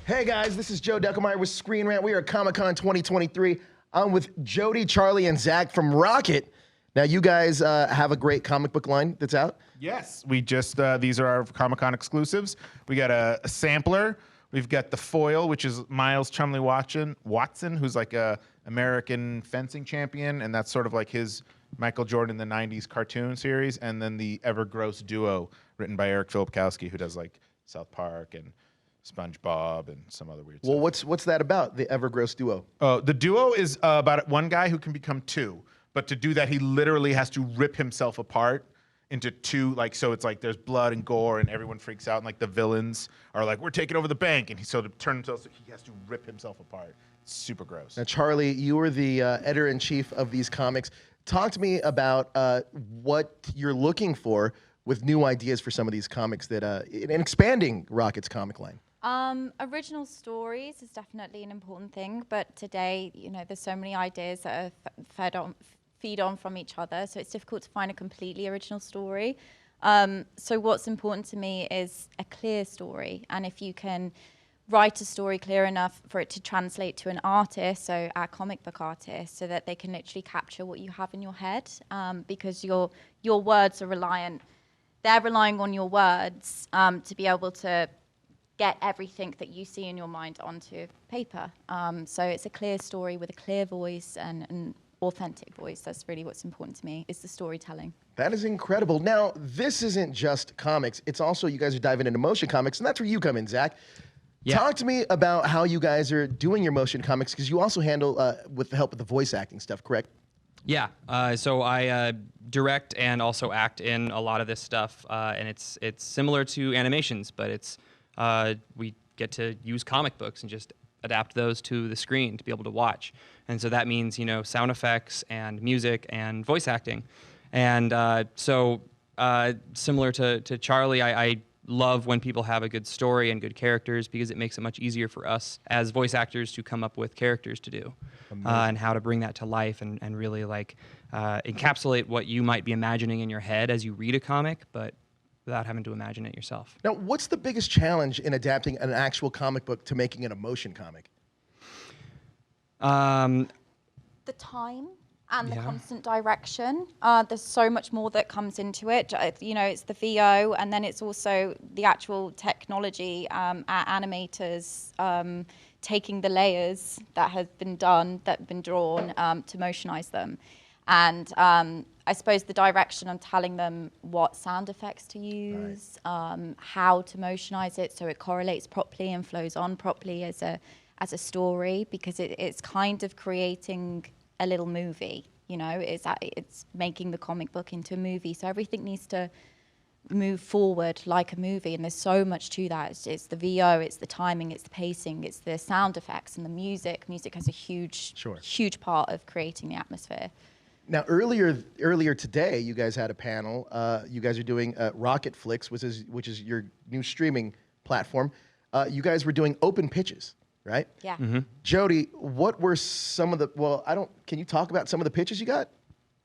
Hey guys, this is Joe Deckelmeyer with Screen Rant. We are at Comic-Con 2023. I'm with Jody, Charlie, and Zach from ROKit. Now you guys have a great comic book line that's out. Yes, we just, these are our Comic-Con exclusives. We got a sampler. We've got the foil, which is Miles Chumley Watson, who's like a American fencing champion, and that's sort of like his Michael Jordan in the 90s cartoon series. And then the Ever-Gross Duo, written by Eric Filipkowski, who does like South Park and SpongeBob and some other weird stuff. Well, what's that about, the Ever-Gross Duo? The duo is about one guy who can become two, but to do that, he literally has to rip himself apart into two, like, so it's like there's blood and gore and everyone freaks out, and like the villains are like, we're taking over the bank, and so to turn himself, he has to rip himself apart. It's super gross. Now, Charlie, you were the editor-in-chief of these comics. Talk to me about what you're looking for with new ideas for some of these comics that, and expanding ROKit's comic line. Original stories is definitely an important thing, but today, you know, there's so many ideas that are feed on from each other, so it's difficult to find a completely original story. So what's important to me is a clear story, and if you can write a story clear enough for it to translate to an artist, so our comic book artist, so that they can literally capture what you have in your head, because your words are they're relying on your words to be able to get everything that you see in your mind onto paper. So it's a clear story with a clear voice and an authentic voice. That's really what's important to me, is the storytelling. That is incredible. Now, this isn't just comics. It's also, you guys are diving into motion comics, and that's where you come in, Zach. Yeah. Talk to me about how you guys are doing your motion comics, because you also handle, with the help of the voice acting stuff, correct? Yeah, so I direct and also act in a lot of this stuff, and it's similar to animations, but it's we get to use comic books and just adapt those to the screen to be able to watch. And so that means, you know, sound effects and music and voice acting. And similar to Charlie, I love when people have a good story and good characters, because it makes it much easier for us as voice actors to come up with characters to do, and how to bring that to life and really like encapsulate what you might be imagining in your head as you read a comic, but without having to imagine it yourself. Now, what's the biggest challenge in adapting an actual comic book to making it a motion comic? The time and the constant direction. There's so much more that comes into it. You know, it's the VO, and then it's also the actual technology, our animators taking the layers that have been done, that have been drawn, to motionize them. And I suppose the direction on telling them what sound effects to use, how to motionize it so it correlates properly and flows on properly as a story, because it's kind of creating a little movie, you know, it's making the comic book into a movie. So everything needs to move forward like a movie, and there's so much to that. It's the VO, it's the timing, it's the pacing, it's the sound effects and the music. Music has a huge part of creating the atmosphere. Now, earlier today, you guys had a panel. You guys are doing ROKit Flix, which is your new streaming platform. You guys were doing open pitches, right? Yeah. Mm-hmm. Jody, what were some of the? Well, can you talk about some of the pitches you got?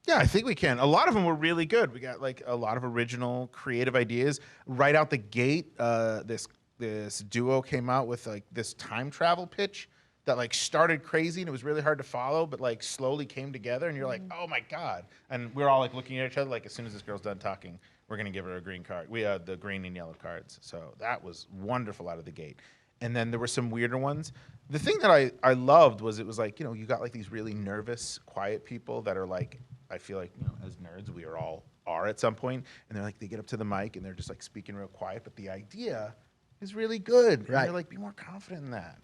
Yeah, I think we can. A lot of them were really good. We got like a lot of original, creative ideas right out the gate. This duo came out with like this time travel pitch that like started crazy and it was really hard to follow, but like slowly came together, and you're like, oh my God. And we're all like looking at each other like, as soon as this girl's done talking, we're gonna give her a green card. We had the green and yellow cards. So that was wonderful out of the gate. And then there were some weirder ones. The thing that I loved was, it was like, you know, you got like these really nervous, quiet people that are like, I feel like, you know, as nerds, we are at some point, and they're like, they get up to the mic and they're just like speaking real quiet, but the idea is really good. Right. And you're like, be more confident in that.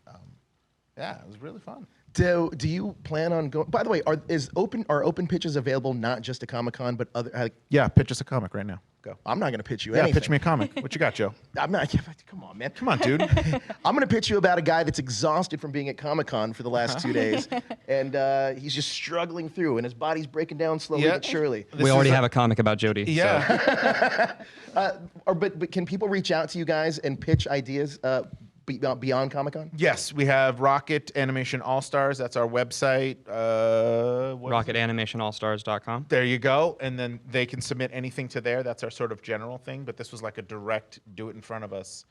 Yeah, it was really fun. Do you plan on going? By the way, are open pitches available not just at Comic-Con, but other? Yeah, pitch us a comic right now. Go. I'm not going to pitch you anything. Yeah, pitch me a comic. What you got, Joe? I'm not. Come on, man. Come on, dude. I'm going to pitch you about a guy that's exhausted from being at Comic-Con for the last 2 days, and he's just struggling through, and his body's breaking down slowly but surely. We already have a comic about Jody. Yeah. So. But can people reach out to you guys and pitch ideas beyond Comic-Con? Yes, we have ROKit Animation All-Stars. That's our website. ROKitAnimationAllStars.com. There you go. And then they can submit anything to there. That's our sort of general thing. But this was like a direct, do it in front of us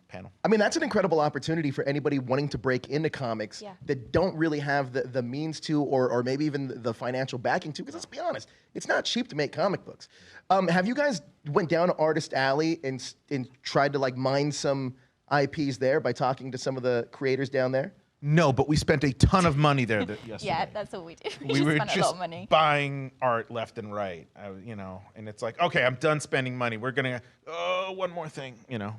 panel. I mean, that's an incredible opportunity for anybody wanting to break into comics Yeah. that don't really have the means to, or maybe even the financial backing to, because let's be honest, it's not cheap to make comic books. Have you guys went down to Artist Alley and tried to like mine some IPs there by talking to some of the creators down there? No, but we spent a ton of money there yesterday. Yeah, that's all we do. We, We just were spent just a lot of money. buying art left and right, and it's like, okay, I'm done spending money. We're gonna, one more thing, Yeah.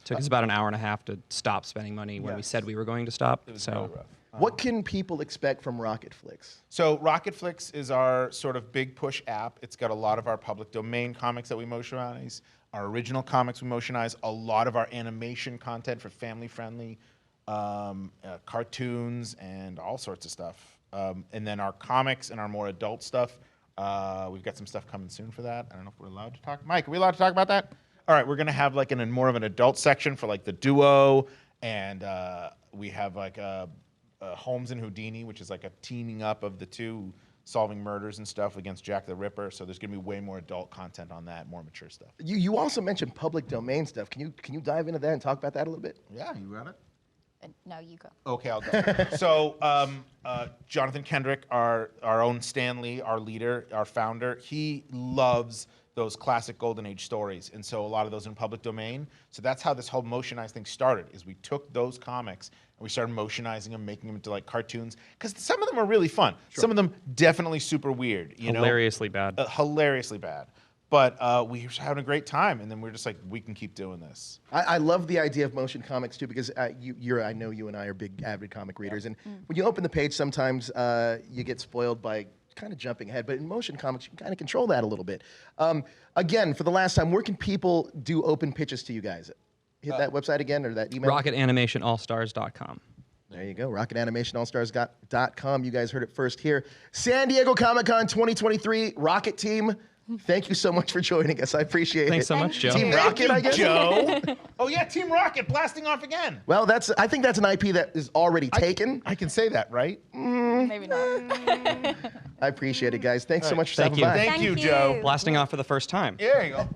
Took us about an hour and a half to stop spending money when we said we were going to stop. It was So really rough. What can people expect from ROKit Flix? So ROKit Flix is our sort of big push app. It's got a lot of our public domain comics that we motionize, our original comics we motionize, a lot of our animation content for family-friendly cartoons and all sorts of stuff. And then our comics and our more adult stuff. We've got some stuff coming soon for that. I don't know if we're allowed to talk. Mike, are we allowed to talk about that? All right, we're gonna have like more of an adult section for like the duo, and we have like Holmes and Houdini, which is like a teaming up of the two solving murders and stuff against Jack the Ripper. So there's gonna be way more adult content on that, more mature stuff. You also mentioned public domain stuff. Can you dive into that and talk about that a little bit? Yeah, you got it. No, you go. Okay, I'll go. So Jonathan Kendrick, our own Stan Lee, our leader, our founder, he loves those classic Golden Age stories, and so a lot of those in public domain. So that's how this whole motionized thing started, is we took those comics and we started motionizing them, making them into like cartoons, because some of them are really fun. Sure. Some of them definitely super weird, hilariously bad. Hilariously bad. But we were having a great time, and then we're just like, we can keep doing this. I love the idea of motion comics too, because I know you and I are big avid comic readers, and when you open the page, sometimes you get spoiled by kind of jumping ahead. But in motion comics, you can kind of control that a little bit. Again, for the last time, where can people do open pitches to you guys? Hit that website again, or that email? ROKITAnimationAllstars.com. There you go, ROKITAnimationAllstars.com. You guys heard it first here. San Diego Comic-Con 2023, ROKit team. Thank you so much for joining us. I appreciate it. Thanks so much, Joe. Team ROKit, I guess. Joe. Oh yeah, Team ROKit blasting off again. Well, I think that's an IP that is already taken. I can say that, right? Maybe not. I appreciate it, guys. Thanks so much for Thank stopping you. by. Thank you, Joe. Blasting off for the first time. There you go.